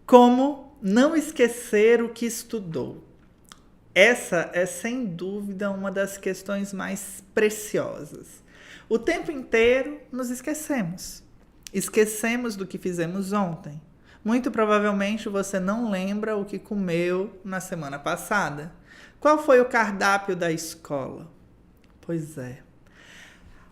Como não esquecer o que estudou? Essa é, sem dúvida, uma das questões mais preciosas. O tempo inteiro nos esquecemos. Esquecemos do que fizemos ontem. Muito provavelmente você não lembra o que comeu na semana passada. Qual foi o cardápio da escola? Pois é.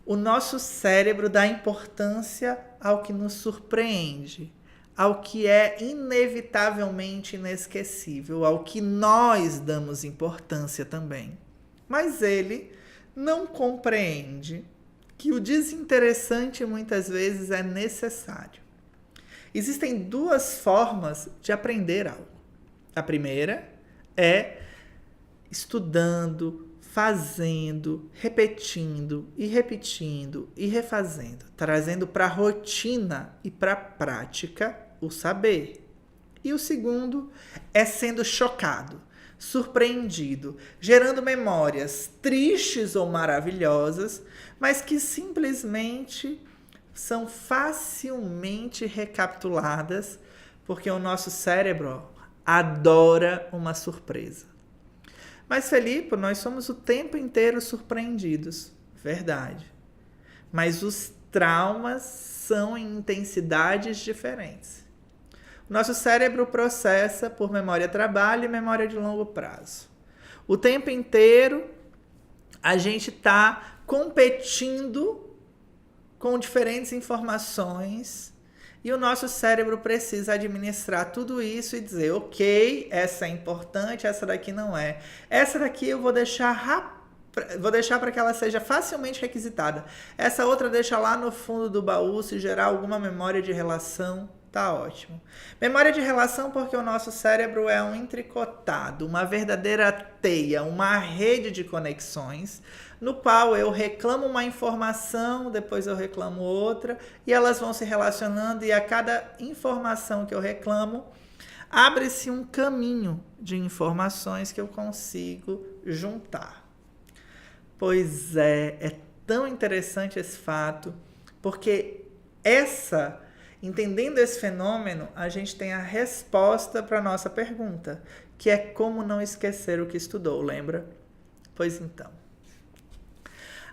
O nosso cérebro dá importância ao que nos surpreende, ao que é inevitavelmente inesquecível, ao que nós damos importância também. Mas ele não compreende que o desinteressante muitas vezes é necessário. Existem duas formas de aprender algo. A primeira é estudando, fazendo, repetindo e repetindo e refazendo, trazendo para a rotina e para a prática o saber. E o segundo é sendo chocado, surpreendido, gerando memórias tristes ou maravilhosas, mas que simplesmente são facilmente recapituladas, porque o nosso cérebro adora uma surpresa. Mas, Felipe, nós somos o tempo inteiro surpreendidos. Verdade. Mas os traumas são em intensidades diferentes. O nosso cérebro processa por memória-trabalho e memória de longo prazo. O tempo inteiro a gente está competindo com diferentes informações e o nosso cérebro precisa administrar tudo isso e dizer, ok, essa é importante, essa daqui não é. Essa daqui eu vou deixar para que ela seja facilmente requisitada. Essa outra deixa lá no fundo do baú, se gerar alguma memória de relação, tá ótimo. Memória de relação porque o nosso cérebro é um intricotado, uma verdadeira teia, uma rede de conexões, no qual eu reclamo uma informação, depois eu reclamo outra, e elas vão se relacionando, e a cada informação que eu reclamo, abre-se um caminho de informações que eu consigo juntar. Pois é tão interessante esse fato, porque entendendo esse fenômeno, a gente tem a resposta para a nossa pergunta, que é como não esquecer o que estudou, lembra? Pois então.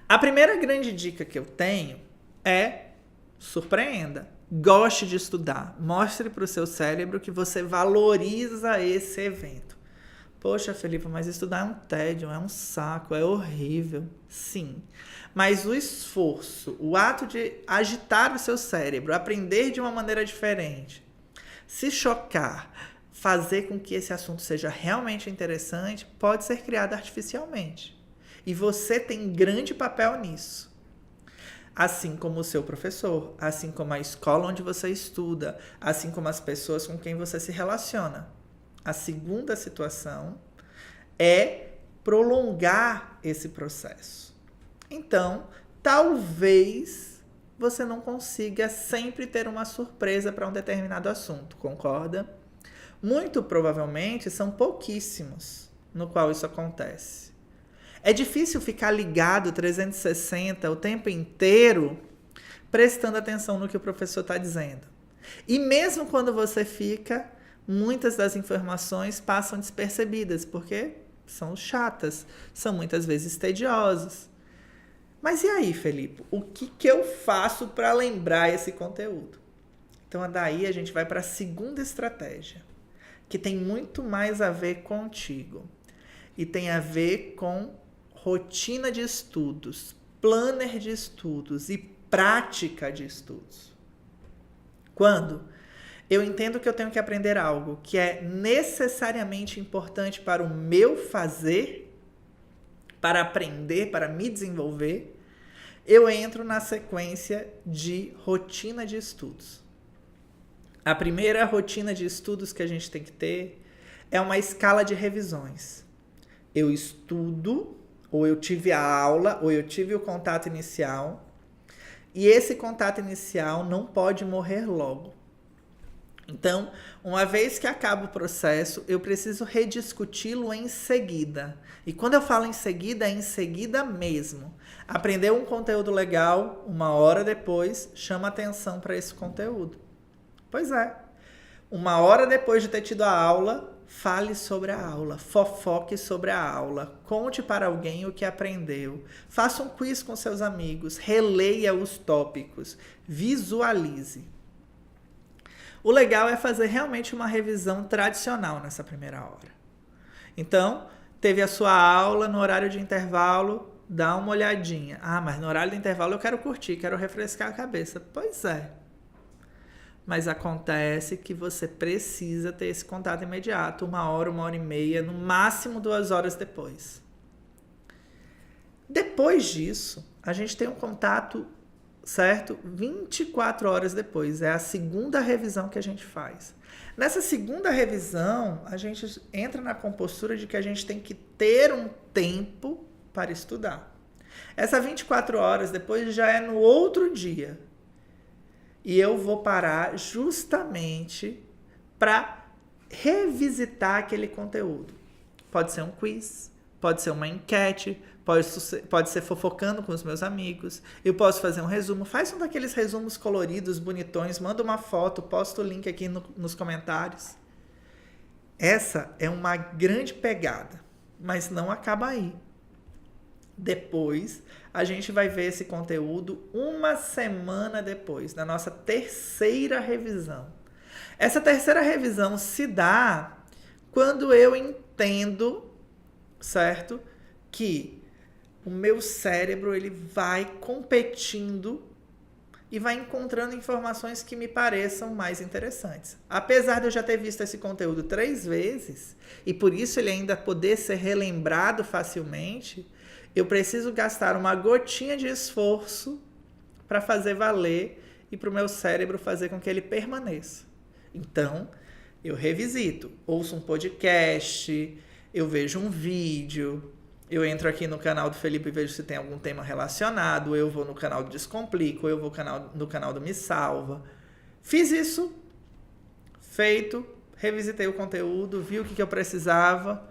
A primeira grande dica que eu tenho é surpreenda. Goste de estudar. Mostre para o seu cérebro que você valoriza esse evento. Poxa, Felipe, mas estudar é um tédio, é um saco, é horrível. Sim, mas o esforço, o ato de agitar o seu cérebro, aprender de uma maneira diferente, se chocar, fazer com que esse assunto seja realmente interessante, pode ser criado artificialmente. E você tem grande papel nisso. Assim como o seu professor, assim como a escola onde você estuda, assim como as pessoas com quem você se relaciona. A segunda situação é prolongar esse processo. Então, talvez você não consiga sempre ter uma surpresa para um determinado assunto, concorda? Muito provavelmente são pouquíssimos no qual isso acontece. É difícil ficar ligado 360 o tempo inteiro prestando atenção no que o professor está dizendo. E mesmo quando você fica, muitas das informações passam despercebidas, porque são chatas, são muitas vezes tediosas. Mas e aí, Felipe? O que eu faço para lembrar esse conteúdo? Então, daí a gente vai para a segunda estratégia, que tem muito mais a ver contigo. E tem a ver com rotina de estudos, planner de estudos e prática de estudos. Quando eu entendo que eu tenho que aprender algo que é necessariamente importante para o meu fazer, para aprender, para me desenvolver, eu entro na sequência de rotina de estudos. A primeira rotina de estudos que a gente tem que ter é uma escala de revisões. Eu estudo, ou eu tive a aula, ou eu tive o contato inicial, e esse contato inicial não pode morrer logo. Então, uma vez que acaba o processo, eu preciso rediscuti-lo em seguida. E quando eu falo em seguida, é em seguida mesmo. Aprender um conteúdo legal, 1 hora depois, chama atenção para esse conteúdo. Pois é. 1 hora depois de ter tido a aula, fale sobre a aula, fofoque sobre a aula, conte para alguém o que aprendeu, faça um quiz com seus amigos, releia os tópicos, visualize. O legal é fazer realmente uma revisão tradicional nessa primeira hora. Então, teve a sua aula no horário de intervalo, dá uma olhadinha. Ah, mas no horário de intervalo eu quero curtir, quero refrescar a cabeça. Pois é. Mas acontece que você precisa ter esse contato imediato, 1 hora, 1h30, no máximo 2 horas depois. Depois disso, a gente tem um contato, certo? 24 horas depois. É a segunda revisão que a gente faz. Nessa segunda revisão, a gente entra na compostura de que a gente tem que ter um tempo para estudar. Essa 24 horas depois já é no outro dia. E eu vou parar justamente para revisitar aquele conteúdo. Pode ser um quiz, pode ser uma enquete, pode ser fofocando com os meus amigos. Eu posso fazer um resumo. Faz um daqueles resumos coloridos, bonitões, manda uma foto, posta o link aqui nos comentários. Essa é uma grande pegada, mas não acaba aí. Depois, a gente vai ver esse conteúdo 1 semana depois, na nossa terceira revisão. Essa terceira revisão se dá quando eu entendo, certo? Que o meu cérebro ele vai competindo e vai encontrando informações que me pareçam mais interessantes. Apesar de eu já ter visto esse conteúdo 3 vezes, e por isso ele ainda poder ser relembrado facilmente, eu preciso gastar uma gotinha de esforço para fazer valer e para o meu cérebro fazer com que ele permaneça. Então, eu revisito, ouço um podcast, eu vejo um vídeo, eu entro aqui no canal do Felipe e vejo se tem algum tema relacionado, eu vou no canal do Descomplico, eu vou no canal do Me Salva. Fiz isso, feito, revisitei o conteúdo, vi o que eu precisava.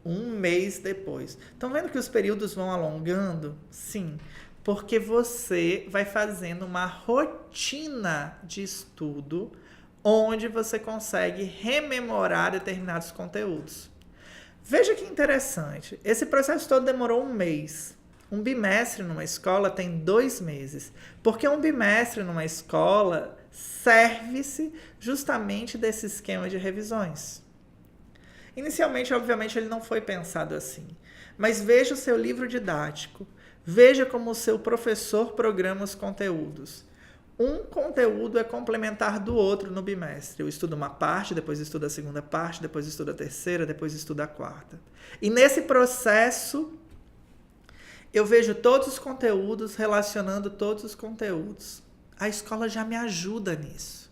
1 mês depois. Estão vendo que os períodos vão alongando? Sim, porque você vai fazendo uma rotina de estudo onde você consegue rememorar determinados conteúdos. Veja que interessante. Esse processo todo demorou 1 mês. Um bimestre numa escola tem 2 meses. Porque um bimestre numa escola serve-se justamente desse esquema de revisões. Inicialmente, obviamente, ele não foi pensado assim. Mas veja o seu livro didático. Veja como o seu professor programa os conteúdos. Um conteúdo é complementar do outro no bimestre. Eu estudo uma parte, depois estudo a segunda parte, depois estudo a terceira, depois estudo a quarta. E nesse processo, eu vejo todos os conteúdos relacionando todos os conteúdos. A escola já me ajuda nisso.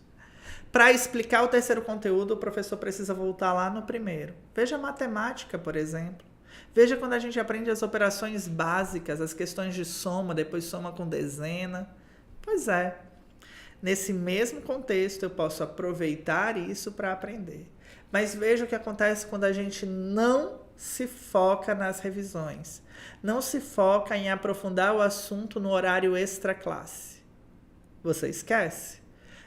Para explicar o terceiro conteúdo, o professor precisa voltar lá no primeiro. Veja matemática, por exemplo. Veja quando a gente aprende as operações básicas, as questões de soma, depois soma com dezena. Pois é. Nesse mesmo contexto, eu posso aproveitar isso para aprender. Mas veja o que acontece quando a gente não se foca nas revisões. Não se foca em aprofundar o assunto no horário extra classe. Você esquece.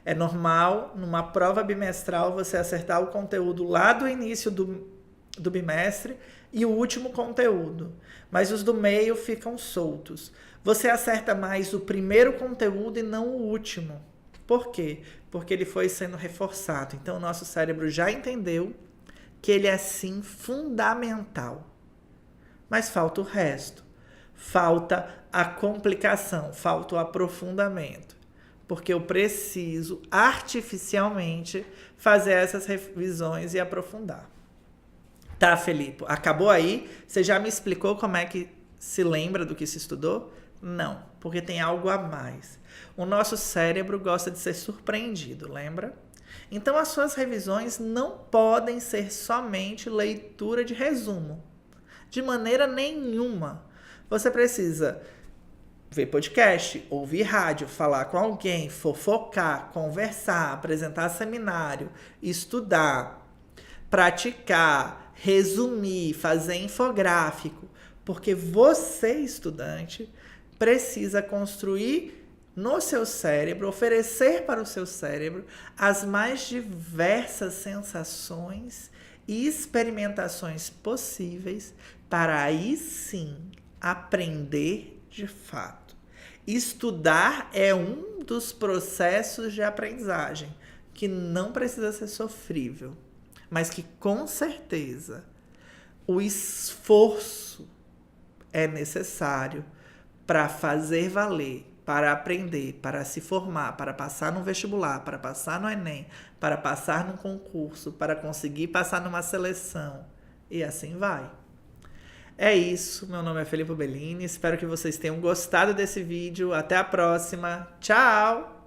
É normal, numa prova bimestral, você acertar o conteúdo lá do início do bimestre e o último conteúdo. Mas os do meio ficam soltos. Você acerta mais o primeiro conteúdo e não o último. Por quê? Porque ele foi sendo reforçado. Então, o nosso cérebro já entendeu que ele é, sim, fundamental. Mas falta o resto. Falta a complicação, falta o aprofundamento. Porque eu preciso artificialmente fazer essas revisões e aprofundar. Tá, Felipe? Acabou aí? Você já me explicou como é que se lembra do que se estudou? Não, porque tem algo a mais. O nosso cérebro gosta de ser surpreendido, lembra? Então, as suas revisões não podem ser somente leitura de resumo. De maneira nenhuma. Você precisa ver podcast, ouvir rádio, falar com alguém, fofocar, conversar, apresentar seminário, estudar, praticar, resumir, fazer infográfico. Porque você, estudante, precisa construir no seu cérebro, oferecer para o seu cérebro as mais diversas sensações e experimentações possíveis para aí sim aprender de fato. Estudar é um dos processos de aprendizagem que não precisa ser sofrível, mas que com certeza o esforço é necessário para fazer valer, para aprender, para se formar, para passar no vestibular, para passar no Enem, para passar num concurso, para conseguir passar numa seleção e assim vai. É isso, meu nome é Felipe Bellini, espero que vocês tenham gostado desse vídeo, até a próxima, tchau!